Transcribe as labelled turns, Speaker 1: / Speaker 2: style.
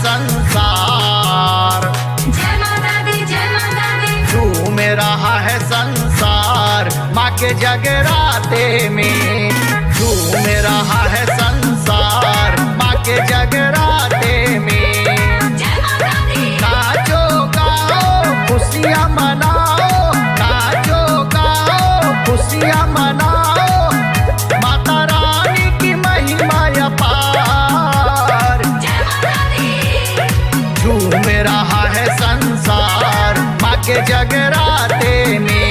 Speaker 1: संसार,
Speaker 2: जय माता दी जय माता दी।
Speaker 1: झूम रहा है संसार माँ के जगराते में, झूम रहा है संसार माँ के जगराते में।
Speaker 2: जय माता दी।
Speaker 1: नाचो गाओ खुशियाँ मनाओ, नाचो गाओ खुशियाँ मनाओ, माता रानी की महिमा अपार।
Speaker 2: जय माता दी।
Speaker 1: झूम रहा है संसार माँ के जगराते में।